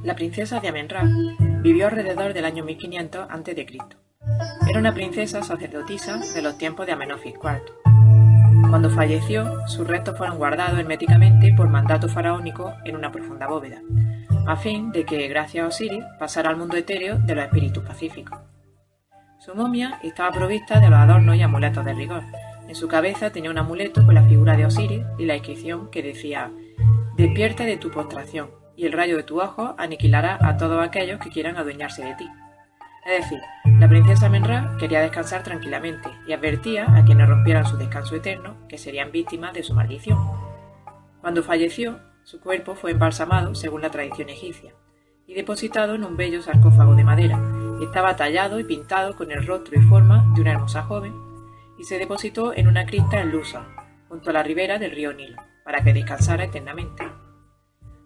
La princesa de Amenra vivió alrededor del año 1500 a.C. Era una princesa sacerdotisa de los tiempos de Amenofis IV. Cuando falleció, sus restos fueron guardados herméticamente por mandato faraónico en una profunda bóveda, a fin de que, gracias a Osiris, pasara al mundo etéreo de los espíritus pacíficos. Su momia estaba provista de los adornos y amuletos de rigor. En su cabeza tenía un amuleto con la figura de Osiris y la inscripción que decía: «Despierta de tu postración, y el rayo de tu ojo aniquilará a todos aquellos que quieran adueñarse de ti». Es decir, la princesa Amenra quería descansar tranquilamente y advertía a quienes rompieran su descanso eterno que serían víctimas de su maldición. Cuando falleció, su cuerpo fue embalsamado según la tradición egipcia y depositado en un bello sarcófago de madera. Estaba tallado y pintado con el rostro y forma de una hermosa joven y se depositó en una cripta en Luxor, junto a la ribera del río Nilo, para que descansara eternamente.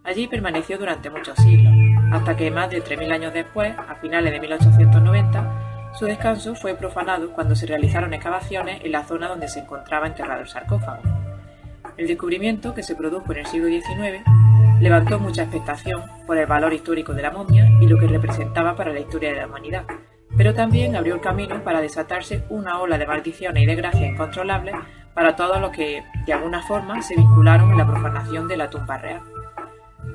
Allí permaneció durante muchos siglos, hasta que más de 3000 años después, a finales de 1890, su descanso fue profanado cuando se realizaron excavaciones en la zona donde se encontraba enterrado el sarcófago. El descubrimiento, que se produjo en el siglo XIX, levantó mucha expectación por el valor histórico de la momia y lo que representaba para la historia de la humanidad, pero también abrió el camino para desatarse una ola de maldiciones y desgracias incontrolables para todos los que, de alguna forma, se vincularon en la profanación de la tumba real.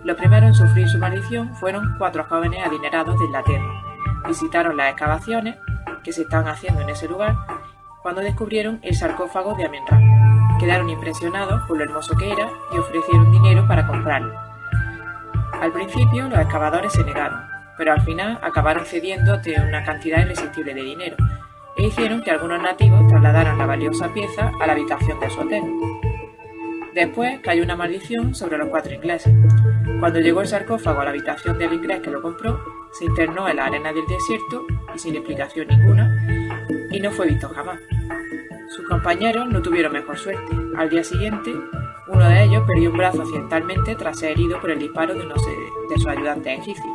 Los primeros en sufrir su maldición fueron 4 jóvenes adinerados de Inglaterra. Visitaron las excavaciones que se estaban haciendo en ese lugar cuando descubrieron el sarcófago de Amenra. Quedaron impresionados por lo hermoso que era y ofrecieron dinero para comprarlo. Al principio los excavadores se negaron, pero al final acabaron cediendo ante una cantidad irresistible de dinero e hicieron que algunos nativos trasladaran la valiosa pieza a la habitación de su hotel. Después cayó una maldición sobre los 4 ingleses. Cuando llegó el sarcófago a la habitación del inglés que lo compró, se internó en la arena del desierto y sin explicación ninguna, y no fue visto jamás. Sus compañeros no tuvieron mejor suerte. Al día siguiente, uno de ellos perdió un brazo accidentalmente tras ser herido por el disparo de uno de sus ayudantes egipcios.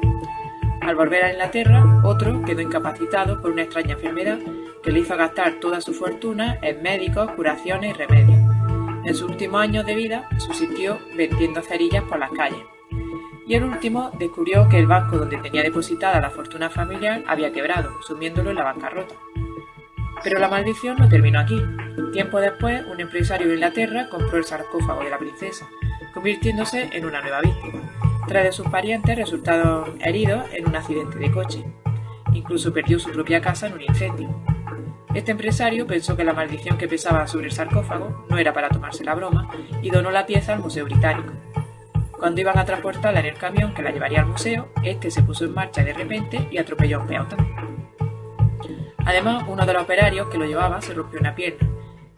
Al volver a Inglaterra, otro quedó incapacitado por una extraña enfermedad que le hizo gastar toda su fortuna en médicos, curaciones y remedios. En sus últimos años de vida, subsistió vendiendo cerillas por las calles. Y el último descubrió que el banco donde tenía depositada la fortuna familiar había quebrado, sumiéndolo en la bancarrota. Pero la maldición no terminó aquí. Tiempo después, un empresario de Inglaterra compró el sarcófago de la princesa, convirtiéndose en una nueva víctima. 3 de sus parientes resultaron heridos en un accidente de coche. Incluso perdió su propia casa en un incendio. Este empresario pensó que la maldición que pesaba sobre el sarcófago no era para tomarse la broma y donó la pieza al Museo Británico. Cuando iban a transportarla en el camión que la llevaría al museo, este se puso en marcha de repente y atropelló a un peatón. Además, uno de los operarios que lo llevaba se rompió una pierna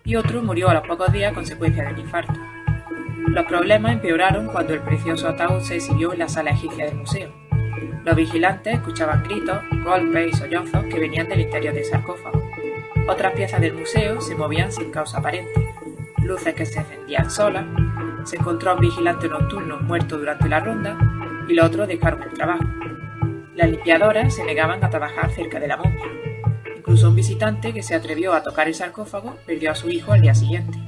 y otro murió a los pocos días a consecuencia del infarto. Los problemas empeoraron cuando el precioso ataúd se exhibió en la sala egipcia del museo. Los vigilantes escuchaban gritos, golpes y sollozos que venían del interior del sarcófago. Otras piezas del museo se movían sin causa aparente, luces que se encendían solas, se encontró a un vigilante nocturno muerto durante la ronda y los otros dejaron el trabajo. Las limpiadoras se negaban a trabajar cerca de la momia. Incluso un visitante que se atrevió a tocar el sarcófago perdió a su hijo al día siguiente.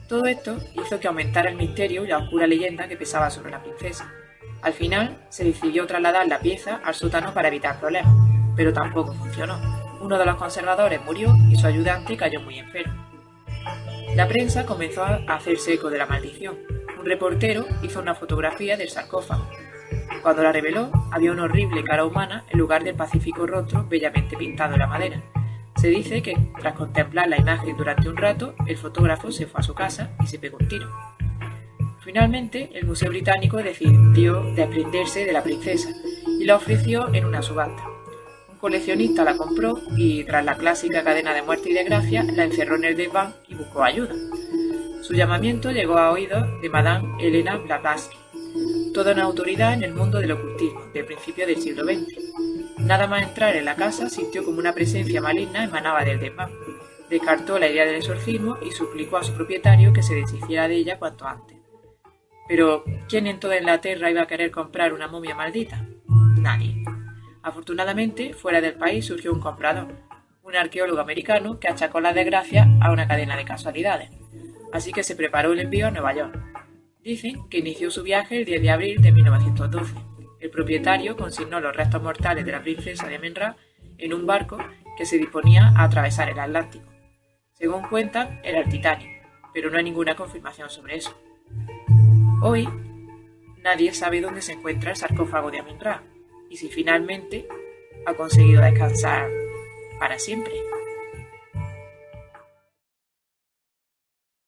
Todo esto hizo que aumentara el misterio y la oscura leyenda que pesaba sobre la princesa. Al final se decidió trasladar la pieza al sótano para evitar problemas, pero tampoco funcionó. Uno de los conservadores murió y su ayudante cayó muy enfermo. La prensa comenzó a hacerse eco de la maldición. Un reportero hizo una fotografía del sarcófago. Cuando la reveló, había una horrible cara humana en lugar del pacífico rostro bellamente pintado en la madera. Se dice que, tras contemplar la imagen durante un rato, el fotógrafo se fue a su casa y se pegó un tiro. Finalmente, el Museo Británico decidió desprenderse de la princesa y la ofreció en una subasta. Un coleccionista la compró y, tras la clásica cadena de muerte y desgracia, la encerró en el desván y buscó ayuda. Su llamamiento llegó a oídos de Madame Helena Blavatsky, toda una autoridad en el mundo del ocultismo de principios del siglo XX. Nada más entrar en la casa sintió como una presencia maligna emanaba del desván. Descartó la idea del exorcismo y suplicó a su propietario que se deshiciera de ella cuanto antes. Pero, ¿quién en toda Inglaterra iba a querer comprar una momia maldita? Nadie. Afortunadamente, fuera del país surgió un comprador, un arqueólogo americano que achacó la desgracia a una cadena de casualidades. Así que se preparó el envío a Nueva York. Dicen que inició su viaje el 10 de abril de 1912. El propietario consignó los restos mortales de la princesa de Amenra en un barco que se disponía a atravesar el Atlántico. Según cuentan, era el Titanic, pero no hay ninguna confirmación sobre eso. Hoy, nadie sabe dónde se encuentra el sarcófago de Amenra y si finalmente ha conseguido descansar para siempre.